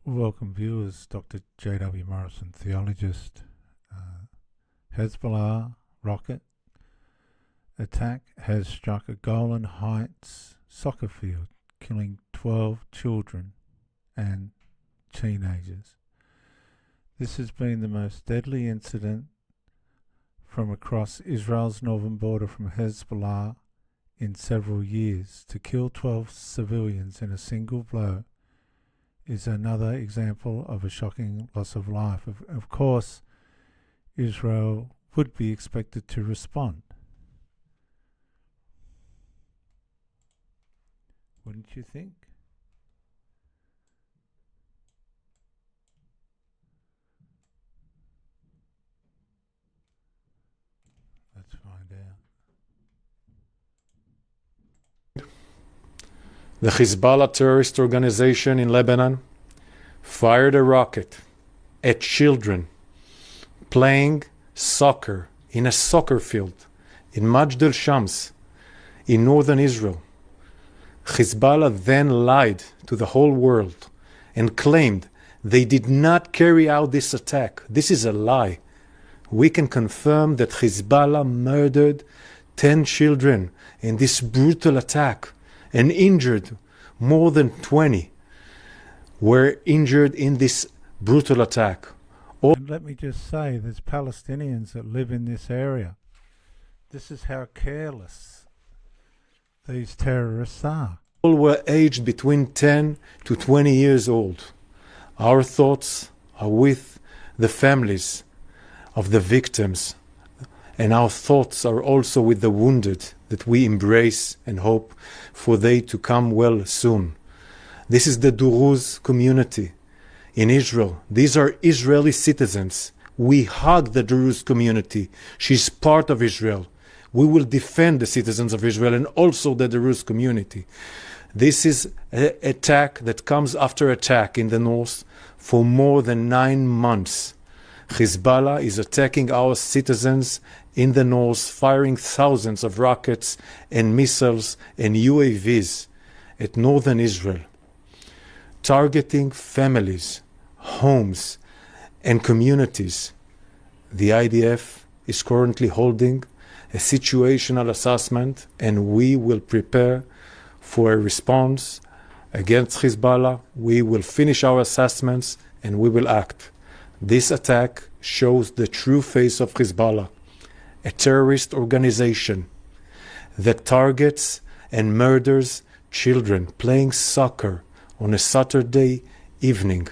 Welcome viewers, Dr. J.W. Morrison, theologist. Hezbollah rocket attack has struck a Golan Heights soccer field, killing 12 children and teenagers. This has been the most deadly incident from across Israel's northern border from Hezbollah in several years. To kill 12 civilians in a single blow is another example of a shocking loss of life. Of course, Israel would be expected to respond. Wouldn't you think? Let's find out. The Hezbollah terrorist organization in Lebanon fired a rocket at children playing soccer in a soccer field in Majd al-Shams in northern Israel. Hezbollah then lied to the whole world and claimed they did not carry out this attack. This is a lie. We can confirm that Hezbollah murdered 10 children in this brutal attack and injured more than 20 were injured in this brutal attack. And let me just say, there's Palestinians that live in this area. This is how careless these terrorists are. All were aged between 10 to 20 years old. Our thoughts are with the families of the victims, and our thoughts are also with the wounded that we embrace and hope for they to come well soon. This is the Druze community in Israel. These are Israeli citizens. We hug the Druze community. She's part of Israel. We will defend the citizens of Israel and also the Druze community. This is an attack that comes after attack in the north for more than 9 months. Hezbollah is attacking our citizens in the north, firing thousands of rockets and missiles and UAVs at northern Israel, targeting families, homes, and communities. The IDF is currently holding a situational assessment, and we will prepare for a response against Hezbollah. We will finish our assessments and we will act. This attack shows the true face of Hezbollah, a terrorist organization that targets and murders children playing soccer on a Saturday evening.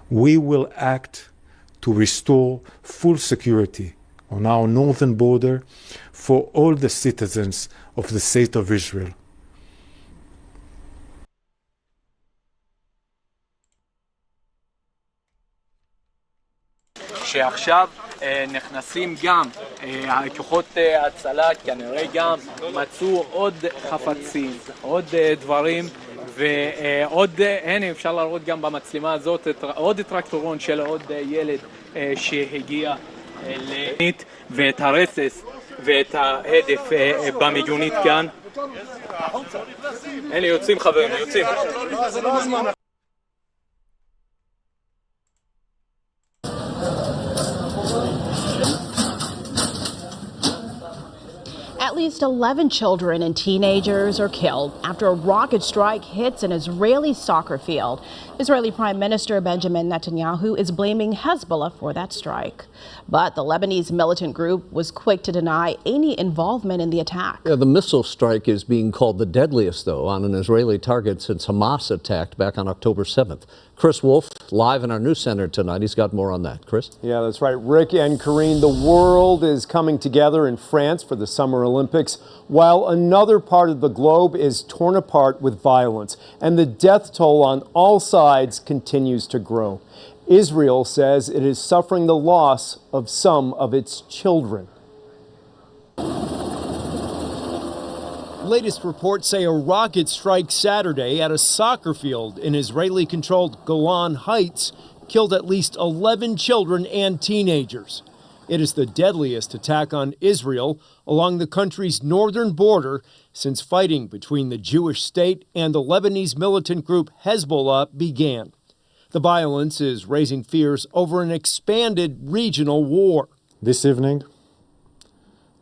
We will act to restore full security on our northern border for all the citizens of the state of Israel. שעכשיו נכנסים גם כוחות ההצלה, כנראה גם מצאו עוד חפצים, עוד דברים, ועוד, הנה אפשר לראות גם במצלמה הזאת עוד טרקטורון של עוד ילד שהגיע לנית, ואת הרסס ואת ההדף במיגונית כאן. הנה יוצאים חברים, יוצאים. At least 11 children and teenagers are killed after a rocket strike hits an Israeli soccer field. Israeli Prime Minister Benjamin Netanyahu is blaming Hezbollah for that strike. But the Lebanese militant group was quick to deny any involvement in the attack. Yeah, the missile strike is being called the deadliest, though, on an Israeli target since Hamas attacked back on October 7th. Chris Wolf, live in our news center tonight. He's got more on that. Chris? Yeah, that's right. Rick and Karine, the world is coming together in France for the Summer Olympics, while another part of the globe is torn apart with violence. And the death toll on all sides continues to grow. Israel says it is suffering the loss of some of its children. Latest reports say a rocket strike Saturday at a soccer field in Israeli-controlled Golan Heights killed at least 11 children and teenagers. It is the deadliest attack on Israel along the country's northern border since fighting between the Jewish state and the Lebanese militant group Hezbollah began. The violence is raising fears over an expanded regional war. This evening,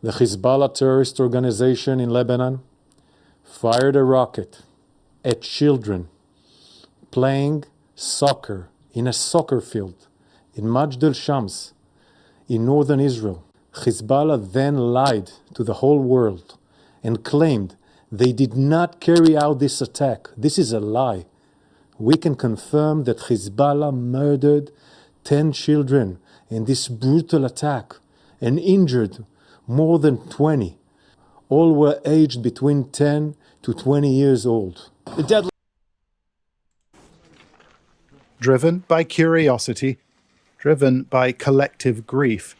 the Hezbollah terrorist organization in Lebanon fired a rocket at children playing soccer in a soccer field in Majd al-Shams in northern Israel. Hezbollah then lied to the whole world and claimed they did not carry out this attack. This is a lie. We can confirm that Hezbollah murdered 10 children in this brutal attack and injured more than 20. All were aged between 10 to 20 years old. The deadly Driven by curiosity, driven by collective grief,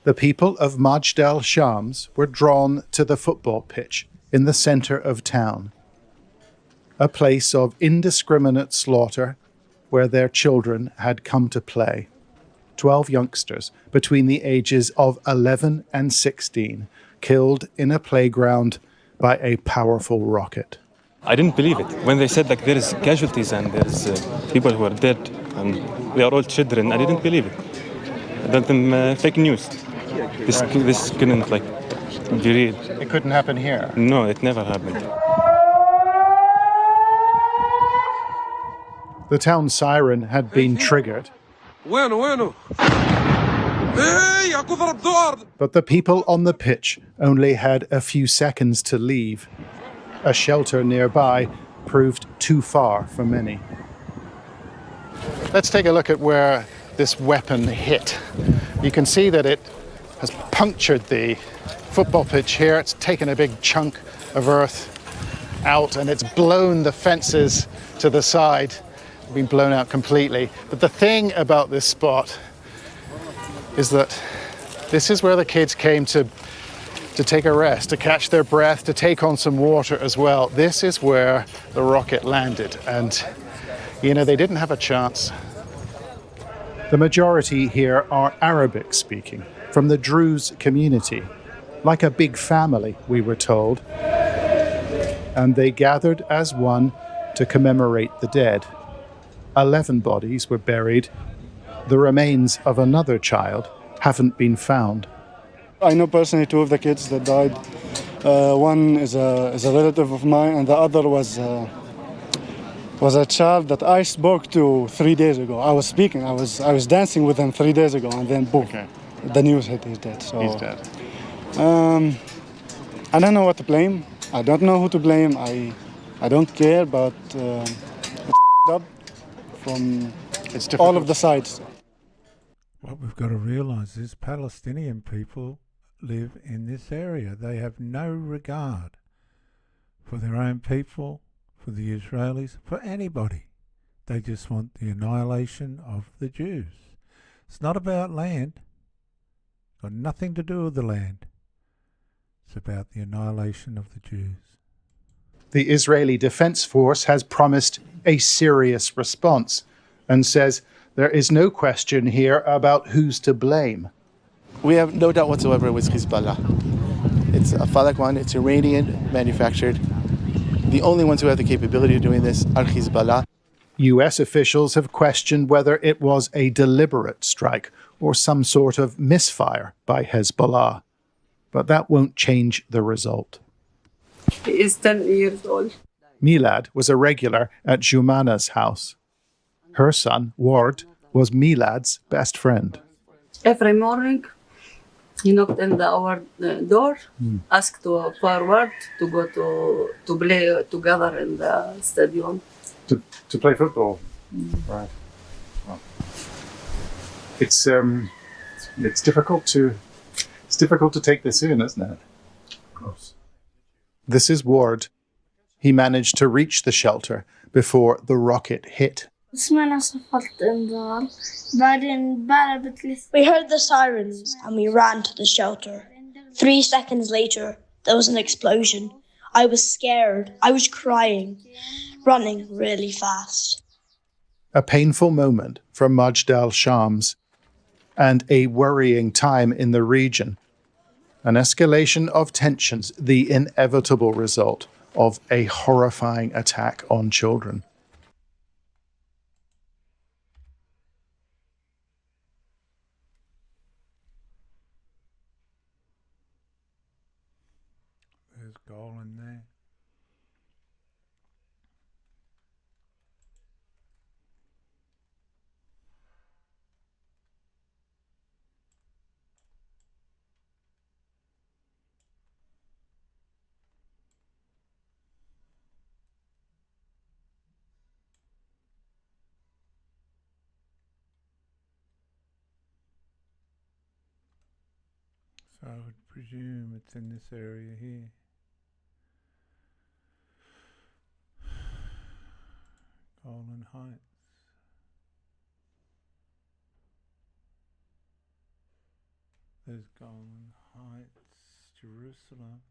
the people of Majd al-Shams were drawn to the football pitch in the center of town, a place of indiscriminate slaughter where their children had come to play. 12 youngsters between the ages of 11 and 16 killed in a playground by a powerful rocket. I didn't believe it. When they said like there is casualties and there is people who are dead and we are all children, I didn't believe it. I thought them fake news. This couldn't like be real. It couldn't happen here. No, it never happened. The town siren had been triggered. But the people on the pitch only had a few seconds to leave. A shelter nearby proved too far for many. Let's take a look at where this weapon hit. You can see that it has punctured the football pitch here. It's taken a big chunk of earth out and it's blown the fences to the side, been blown out completely. But the thing about this spot is that this is where the kids came to take a rest, to catch their breath, to take on some water as well. This is where the rocket landed, and you know, they didn't have a chance. The majority here are Arabic speaking, from the Druze community, like a big family, we were told. And they gathered as one to commemorate the dead. 11 bodies were buried. The remains of another child haven't been found. I know personally 2 of the kids that died. One is a relative of mine, and the other was a child that I spoke to 3 days ago. I was dancing with him 3 days ago, and then boom, the news hit. He's dead. So He's dead. I don't know what to blame. I don't know who to blame. I don't care, but it's up from all of the sides. What we've got to realise is Palestinian people live in this area. They have no regard for their own people, for the Israelis, for anybody. They just want the annihilation of the Jews. It's not about land. Got nothing to do with the land. It's about the annihilation of the Jews. The Israeli Defense Force has promised a serious response and says there is no question here about who's to blame. We have no doubt whatsoever with Hezbollah. It's a Falak one, it's Iranian manufactured. The only ones who have the capability of doing this are Hezbollah. US officials have questioned whether it was a deliberate strike or some sort of misfire by Hezbollah. But that won't change the result. He is 10 years old. Milad was a regular at Jumana's house. Her son, Ward, was Milad's best friend. Every morning, he knocked on our door, asked to forward to go to play together in the stadium. To play football? Right. Well, it's difficult to take this in, isn't it? Of course. This is Ward. He managed to reach the shelter before the rocket hit. We heard the sirens and we ran to the shelter. 3 seconds later, there was an explosion. I was scared. I was crying, running really fast. A painful moment for Majd al-Shams and a worrying time in the region. An escalation of tensions, the inevitable result of a horrifying attack on children. There's Golan there. So I would presume it's in this area here. Golan Heights. There's Golan Heights, Jerusalem.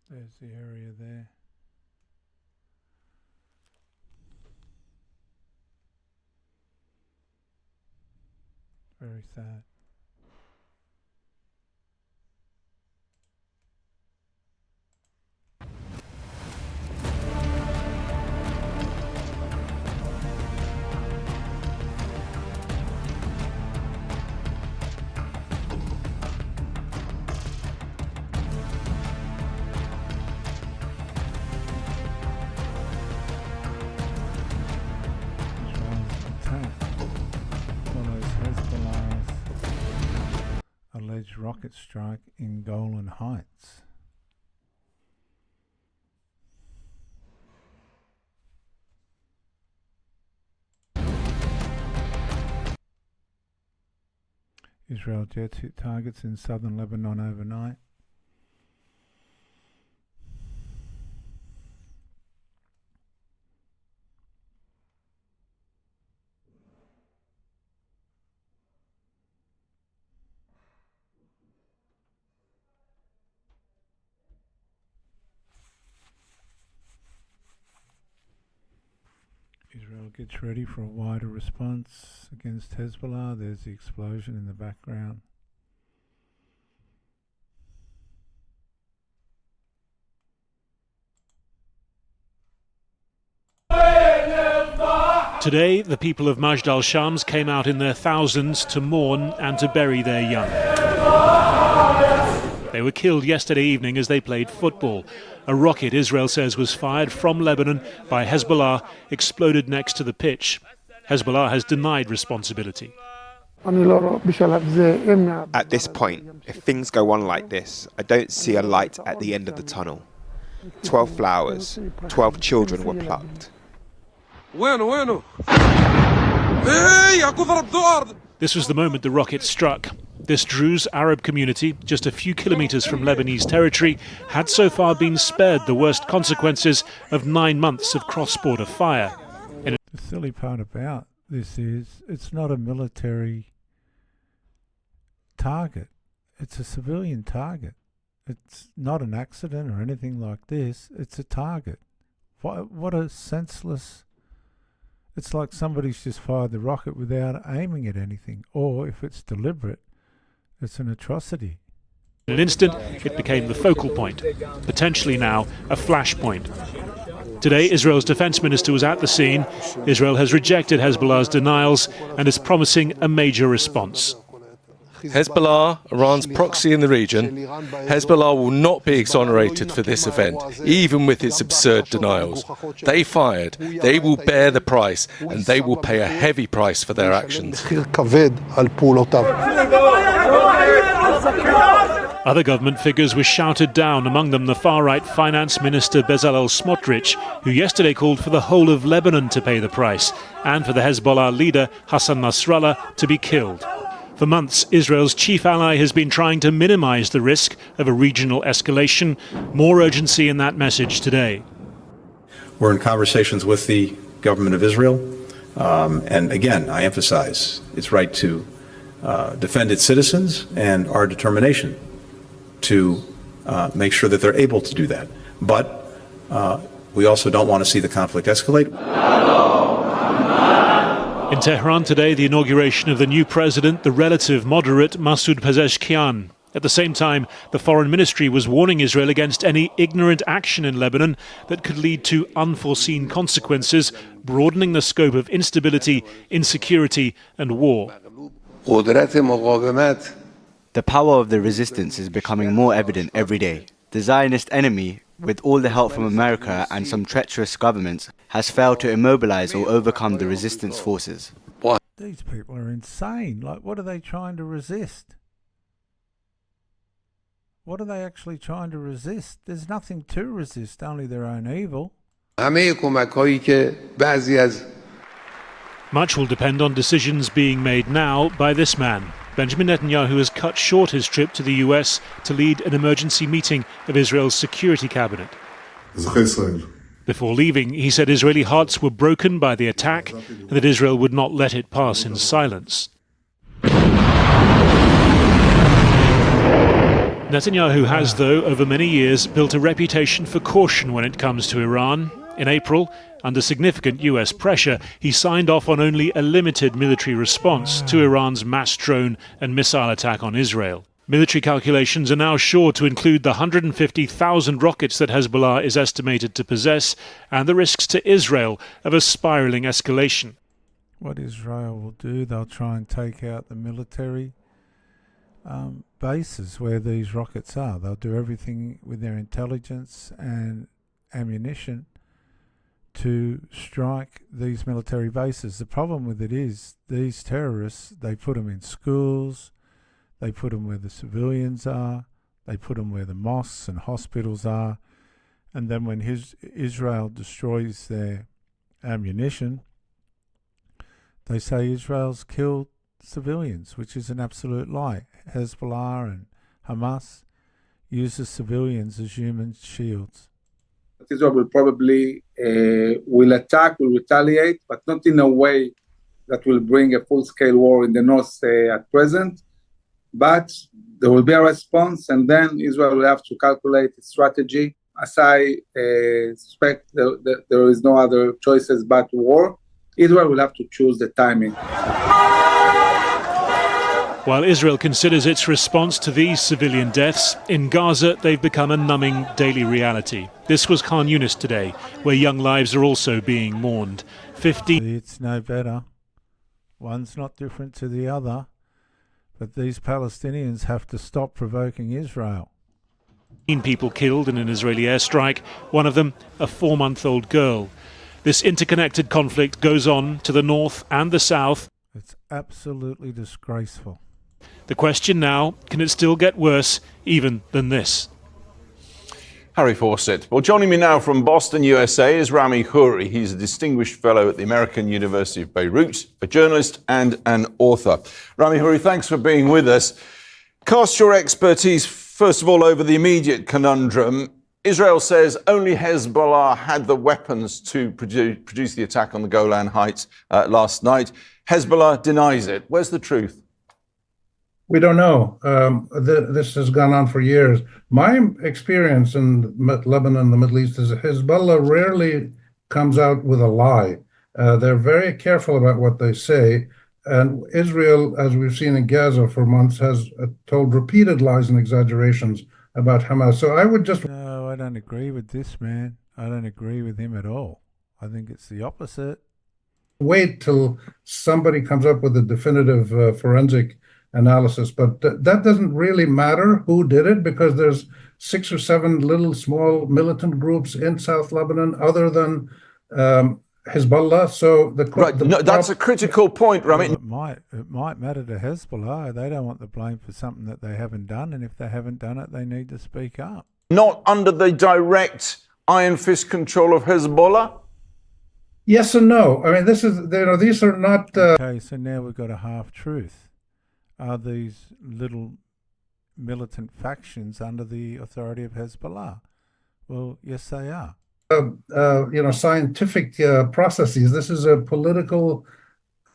There's the area there. Very sad. Alleged rocket strike in Golan Heights. Israel jets hit targets in southern Lebanon overnight. Israel gets ready for a wider response against Hezbollah. There's the explosion in the background. Today, the people of Majd al-Shams came out in their thousands to mourn and to bury their young. They were killed yesterday evening as they played football. A rocket, Israel says, was fired from Lebanon by Hezbollah, exploded next to the pitch. Hezbollah has denied responsibility. At this point, if things go on like this, I don't see a light at the end of the tunnel. 12 flowers, 12 children were plucked. This was the moment the rocket struck. This Druze Arab community, just a few kilometers from Lebanese territory, had so far been spared the worst consequences of 9 months of cross-border fire. The silly part about this is it's not a military target. It's a civilian target. It's not an accident or anything like this. It's a target. What a senseless... It's like somebody's just fired the rocket without aiming at anything. Or if it's deliberate, it's an atrocity. In an instant, it became the focal point, potentially now a flashpoint. Today, Israel's defense minister was at the scene. Israel has rejected Hezbollah's denials and is promising a major response. Hezbollah, Iran's proxy in the region, Hezbollah will not be exonerated for this event, even with its absurd denials. They fired, they will bear the price, and they will pay a heavy price for their actions. Other government figures were shouted down, among them the far-right finance minister Bezalel Smotrich, who yesterday called for the whole of Lebanon to pay the price, and for the Hezbollah leader Hassan Nasrallah to be killed. For months, Israel's chief ally has been trying to minimize the risk of a regional escalation. More urgency in that message today. We're in conversations with the government of Israel. And again, I emphasize its right to defend its citizens and our determination to make sure that they're able to do that. But we also don't want to see the conflict escalate. In Tehran today, the inauguration of the new president, the relative moderate Masoud Pezeshkian. At the same time, the foreign ministry was warning Israel against any ignorant action in Lebanon that could lead to unforeseen consequences, broadening the scope of instability, insecurity and war. The power of the resistance is becoming more evident every day. The Zionist enemy, with all the help from America and some treacherous governments, has failed to immobilize or overcome the resistance forces. These people are insane. Like, what are they trying to resist? What are they actually trying to resist? There's nothing to resist, only their own evil. Much will depend on decisions being made now by this man. Benjamin Netanyahu has cut short his trip to the US to lead an emergency meeting of Israel's security cabinet. Before leaving, he said Israeli hearts were broken by the attack and that Israel would not let it pass in silence. Netanyahu has, though, over many years built a reputation for caution when it comes to Iran. In April, under significant US pressure, he signed off on only a limited military response to Iran's mass drone and missile attack on Israel. Military calculations are now sure to include the 150,000 rockets that Hezbollah is estimated to possess and the risks to Israel of a spiraling escalation. What Israel will do, they'll try and take out the military bases where these rockets are. They'll do everything with their intelligence and ammunition to strike these military bases. The problem with it is these terrorists, they put them in schools, they put them where the civilians are, they put them where the mosques and hospitals are, and then when Israel destroys their ammunition, they say Israel's killed civilians, which is an absolute lie. Hezbollah and Hamas uses civilians as human shields. Israel will probably will attack, will retaliate, but not in a way that will bring a full-scale war in the north at present. But there will be a response, and then Israel will have to calculate its strategy. As I suspect, there is no other choices but war. Israel will have to choose the timing. While Israel considers its response to these civilian deaths, in Gaza they've become a numbing daily reality. This was Khan Yunis today, where young lives are also being mourned. It's no better. One's not different to the other, but these Palestinians have to stop provoking Israel. 15 people killed in an Israeli airstrike, one of them a 4-month-old girl. This interconnected conflict goes on to the north and the south. It's absolutely disgraceful. The question now, can it still get worse even than this? Harry Fawcett. Well, joining me now from Boston, USA is Rami Khouri. He's a distinguished fellow at the American University of Beirut, a journalist and an author. Rami Khouri, thanks for being with us. Cast your expertise, first of all, over the immediate conundrum. Israel says only Hezbollah had the weapons to produce the attack on the Golan Heights last night. Hezbollah denies it. Where's the truth? We don't know. This has gone on for years. My experience in Lebanon, the Middle East, is Hezbollah rarely comes out with a lie. They're very careful about what they say. And Israel, as we've seen in Gaza for months, has told repeated lies and exaggerations about Hamas. So I would just... No, I don't agree with this man. I don't agree with him at all. I think it's the opposite. Wait till somebody comes up with a definitive forensic analysis, but that doesn't really matter who did it, because there's 6 or 7 little small militant groups in South Lebanon other than Hezbollah. So that's a critical point, Rami. It might matter to Hezbollah. They don't want the blame for something that they haven't done, and if they haven't done it, they need to speak up. Not under the direct iron fist control of Hezbollah? Yes and no. I mean, these are not... Okay, so now we've got a half-truth. Are these little militant factions under the authority of Hezbollah? Well, yes, they are. Scientific processes. This is a political,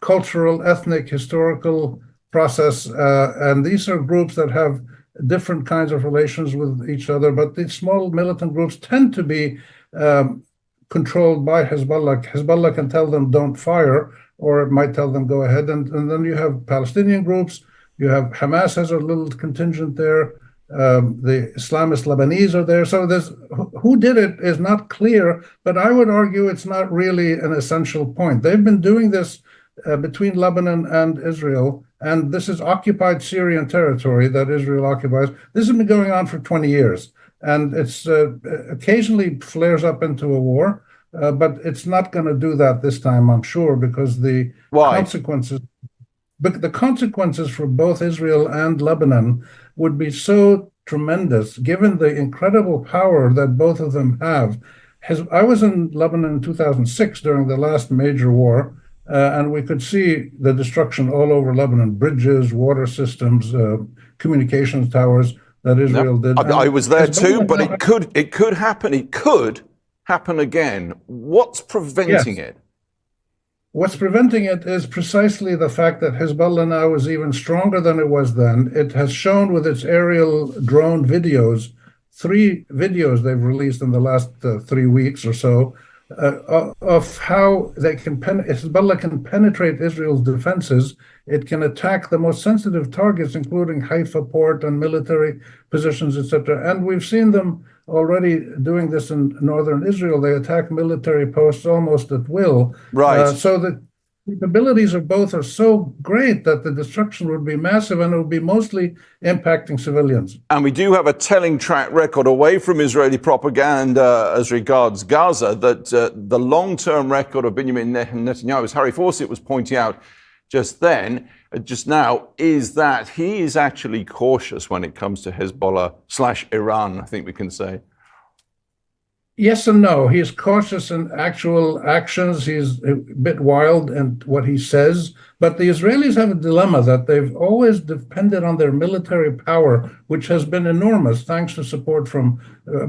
cultural, ethnic, historical process, and these are groups that have different kinds of relations with each other, but the small militant groups tend to be controlled by Hezbollah. Hezbollah can tell them don't fire, or it might tell them go ahead. And then you have Palestinian groups. You have Hamas has a little contingent there. The Islamist Lebanese are there. So there's who did it is not clear, but I would argue it's not really an essential point. They've been doing this between Lebanon and Israel, and this is occupied Syrian territory that Israel occupies. This has been going on for 20 years, and it's occasionally flares up into a war, but it's not going to do that this time, I'm sure, because the consequences. But the consequences for both Israel and Lebanon would be so tremendous, given the incredible power that both of them have. I was in Lebanon in 2006 during the last major war, and we could see the destruction all over Lebanon, bridges, water systems, communications towers that Israel did. I was there too, but it could happen. It could happen again. What's preventing it? What's preventing it is precisely the fact that Hezbollah now is even stronger than it was then. It has shown with its aerial drone videos, 3 videos they've released in the last 3 weeks or so, of how they can Hezbollah can penetrate Israel's defenses. It can attack the most sensitive targets, including Haifa port and military positions, etc. And we've seen them already doing this in northern Israel. They attack military posts almost at will. Right. So the capabilities of both are so great that the destruction would be massive, and it would be mostly impacting civilians. And we do have a telling track record away from Israeli propaganda as regards Gaza that the long-term record of Benjamin Netanyahu, as Harry Fawcett was pointing out just now, is that he is actually cautious when it comes to Hezbollah/Iran, I think we can say. Yes and no. He's cautious in actual actions. He's a bit wild in what he says. But the Israelis have a dilemma that they've always depended on their military power, which has been enormous, thanks to support from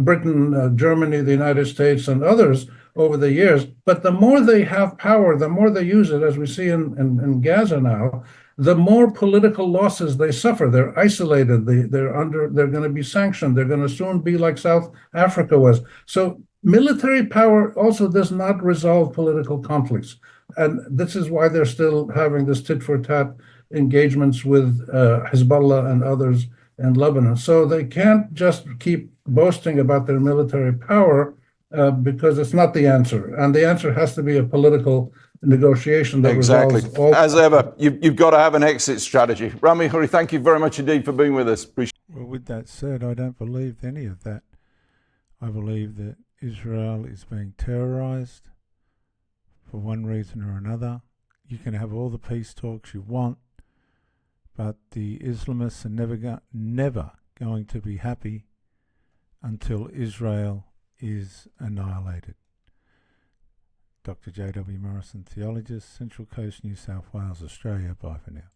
Britain, Germany, the United States, and others over the years. But the more they have power, the more they use it, as we see in Gaza now, the more political losses they suffer. They're isolated. They're going to be sanctioned. They're going to soon be like South Africa was. So military power also does not resolve political conflicts. And this is why they're still having this tit-for-tat engagements with Hezbollah and others in Lebanon. So they can't just keep boasting about their military power because it's not the answer. And the answer has to be a political negotiation that resolves all. As ever, you've got to have an exit strategy. Rami Huri, thank you very much indeed for being with us. Well, with that said, I don't believe any of that. I believe that Israel is being terrorized for one reason or another. You can have all the peace talks you want, but the Islamists are never going to be happy until Israel is annihilated. Dr. J.W. Morrison, theologist, Central Coast, New South Wales, Australia. Bye for now.